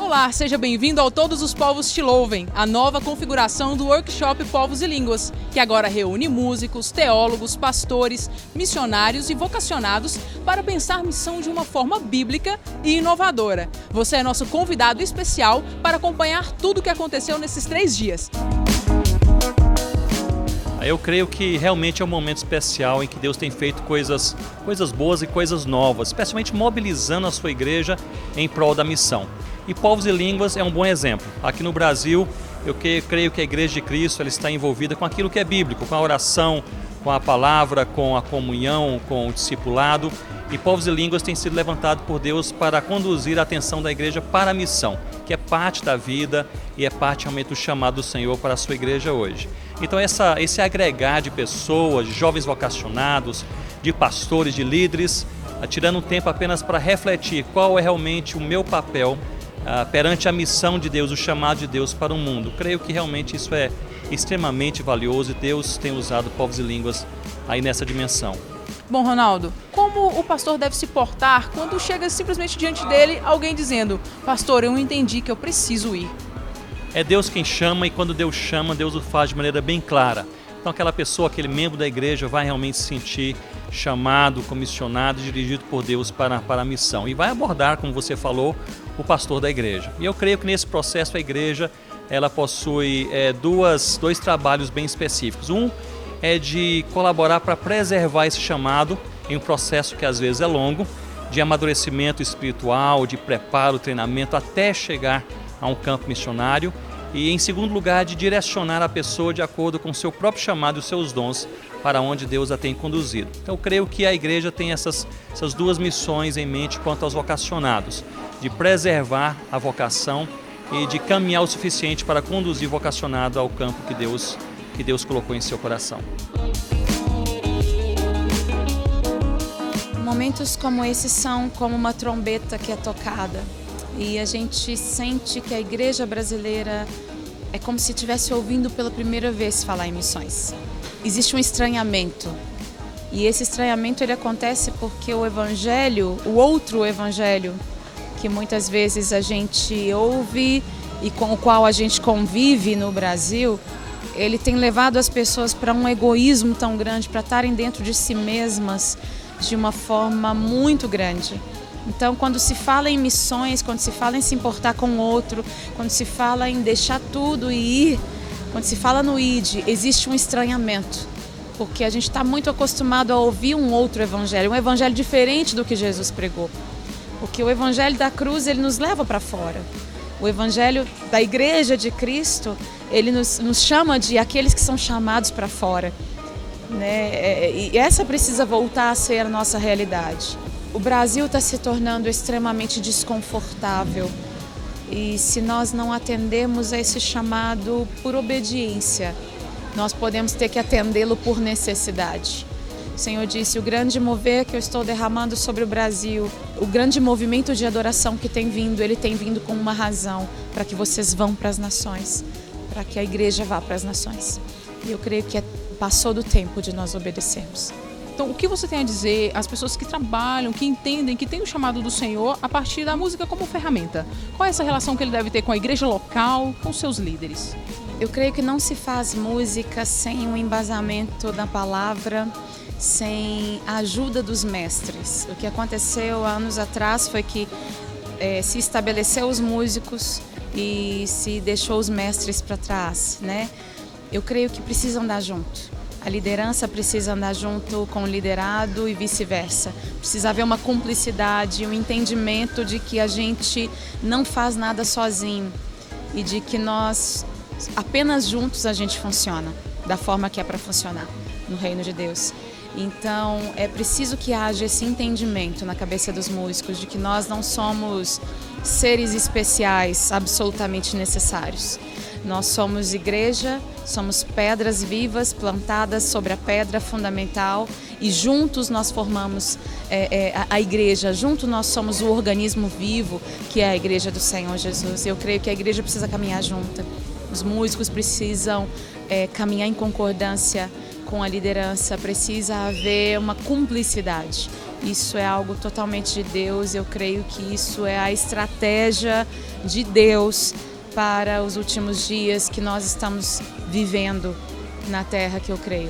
Olá, seja bem-vindo ao Todos os Povos Te Louvem, a nova configuração do workshop Povos e Línguas, que agora reúne músicos, teólogos, pastores, missionários e vocacionados para pensar missão de uma forma bíblica e inovadora. Você é nosso convidado especial para acompanhar tudo o que aconteceu nesses 3 dias. Eu creio que realmente é um momento especial em que Deus tem feito coisas boas e coisas novas, especialmente mobilizando a sua igreja em prol da missão. E Povos e Línguas é um bom exemplo. Aqui no Brasil, eu creio que a Igreja de Cristo ela está envolvida com aquilo que é bíblico, com a oração, com a palavra, com a comunhão, com o discipulado. E Povos e Línguas tem sido levantado por Deus para conduzir a atenção da igreja para a missão, que é parte da vida e é parte realmente do chamado do Senhor para a sua igreja hoje. Então esse agregar de pessoas, de jovens vocacionados, de pastores, de líderes, tirando um tempo apenas para refletir qual é realmente o meu papel perante a missão de Deus, o chamado de Deus para o mundo. Creio que realmente isso é extremamente valioso e Deus tem usado Povos e Línguas aí nessa dimensão. Bom, Ronaldo, como o pastor deve se portar quando chega simplesmente diante dele alguém dizendo: pastor, eu entendi que eu preciso ir? É Deus quem chama e quando Deus chama, Deus o faz de maneira bem clara. Então aquela pessoa, aquele membro da igreja vai realmente se sentir chamado, comissionado, dirigido por Deus para a missão. E vai abordar, como você falou, o pastor da igreja. E eu creio que nesse processo a igreja ela possui dois trabalhos bem específicos. Um é de colaborar para preservar esse chamado em um processo que às vezes é longo, de amadurecimento espiritual, de preparo, treinamento, até chegar a um campo missionário. E em segundo lugar, de direcionar a pessoa de acordo com o seu próprio chamado e os seus dons para onde Deus a tem conduzido. Então eu creio que a igreja tem essas duas missões em mente quanto aos vocacionados, de preservar a vocação e de caminhar o suficiente para conduzir o vocacionado ao campo que Deus colocou em seu coração. Momentos como esses são como uma trombeta que é tocada e a gente sente que a igreja brasileira é como se estivesse ouvindo pela primeira vez falar em missões. Existe um estranhamento e esse estranhamento ele acontece porque o evangelho, o outro evangelho que muitas vezes a gente ouve e com o qual a gente convive no Brasil, ele tem levado as pessoas para um egoísmo tão grande, para estarem dentro de si mesmas de uma forma muito grande. Então, quando se fala em missões, quando se fala em se importar com o outro, quando se fala em deixar tudo e ir, quando se fala no ID, existe um estranhamento, porque a gente está muito acostumado a ouvir um outro evangelho, um evangelho diferente do que Jesus pregou. Porque o evangelho da cruz, ele nos leva para fora. O evangelho da igreja de Cristo, ele nos chama de aqueles que são chamados para fora, né? E essa precisa voltar a ser a nossa realidade. O Brasil está se tornando extremamente desconfortável e se nós não atendermos a esse chamado por obediência, nós podemos ter que atendê-lo por necessidade. O Senhor disse: o grande mover que eu estou derramando sobre o Brasil, o grande movimento de adoração que tem vindo, ele tem vindo com uma razão, para que vocês vão para as nações, para que a igreja vá para as nações. E eu creio que passou do tempo de nós obedecermos. Então, o que você tem a dizer às pessoas que trabalham, que entendem, que têm o chamado do Senhor a partir da música como ferramenta? Qual é essa relação que ele deve ter com a igreja local, com seus líderes? Eu creio que não se faz música sem o embasamento da palavra, sem a ajuda dos mestres. O que aconteceu há anos atrás foi que se estabeleceu os músicos e se deixou os mestres para trás, né? Eu creio que precisam andar junto. A liderança precisa andar junto com o liderado e vice-versa. Precisa haver uma cumplicidade, um entendimento de que a gente não faz nada sozinho e de que nós, apenas juntos, a gente funciona da forma que é para funcionar no reino de Deus. Então, é preciso que haja esse entendimento na cabeça dos músicos de que nós não somos seres especiais absolutamente necessários. Nós somos igreja, somos pedras vivas plantadas sobre a pedra fundamental e juntos nós formamos a igreja, juntos nós somos o organismo vivo que é a igreja do Senhor Jesus. Eu creio que a igreja precisa caminhar junta, os músicos precisam caminhar em concordância com a liderança, precisa haver uma cumplicidade. Isso é algo totalmente de Deus, eu creio que isso é a estratégia de Deus para os últimos dias que nós estamos vivendo na terra, que eu creio.